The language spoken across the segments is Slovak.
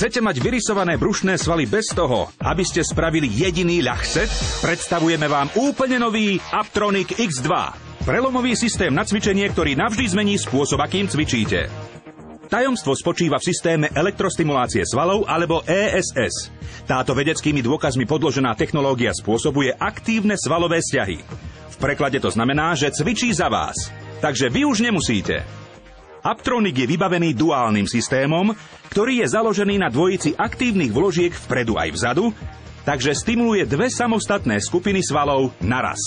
Chcete mať vyrysované brušné svaly bez toho, aby ste spravili jediný ľahset? Predstavujeme vám úplne nový Aptronic X2. Prelomový systém na cvičenie, ktorý navždy zmení spôsob, akým cvičíte. Tajomstvo spočíva v systéme elektrostimulácie svalov alebo ESS. Táto vedeckými dôkazmi podložená technológia spôsobuje aktívne svalové sťahy. V preklade to znamená, že cvičí za vás. Takže vy už nemusíte. Aptronic je vybavený duálnym systémom, ktorý je založený na dvojici aktívnych vložiek vpredu aj vzadu, takže stimuluje dve samostatné skupiny svalov naraz.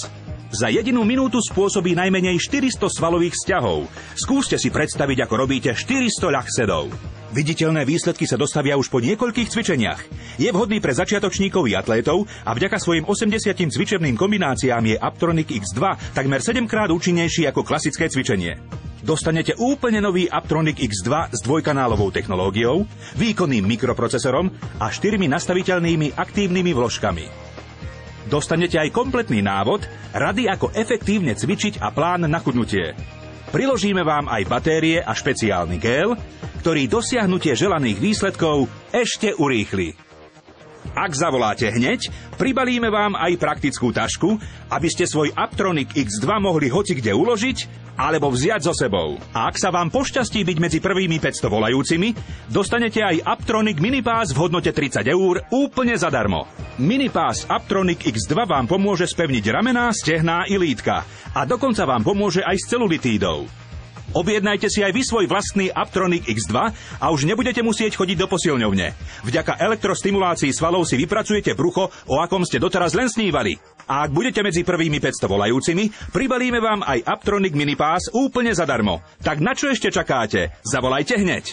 Za 1 minútu spôsobí najmenej 400 svalových sťahov. Skúste si predstaviť, ako robíte 400 ľahsedov. Viditeľné výsledky sa dostavia už po niekoľkých cvičeniach. Je vhodný pre začiatočníkov i atlétov a vďaka svojim 80 cvičebným kombináciám je Aptronic X2 takmer 7-krát účinnejší ako klasické cvičenie. Dostanete úplne nový Aptronic X2 s dvojkanálovou technológiou, výkonným mikroprocesorom a 4 nastaviteľnými aktívnymi vložkami. Dostanete aj kompletný návod, rady ako efektívne cvičiť a plán na chudnutie. Priložíme vám aj batérie a špeciálny gel, ktorý dosiahnutie želaných výsledkov ešte urýchli. Ak zavoláte hneď, pribalíme vám aj praktickú tašku, aby ste svoj Aptronic X2 mohli hocikde uložiť alebo vziať so sebou. A ak sa vám pošťastí byť medzi prvými 500 volajúcimi, dostanete aj Aptronic Minipass v hodnote 30 € úplne zadarmo. Minipass Aptronic X2 vám pomôže spevniť ramená, stehná i lítka a dokonca vám pomôže aj s celulitídou. Objednajte si aj vy svoj vlastný Aptronic X2 a už nebudete musieť chodiť do posilňovne. Vďaka elektrostimulácii svalov si vypracujete brucho, o akom ste doteraz len snívali. A ak budete medzi prvými 500 volajúcimi, pribalíme vám aj Aptronic Minipass úplne zadarmo. Tak na čo ešte čakáte? Zavolajte hneď!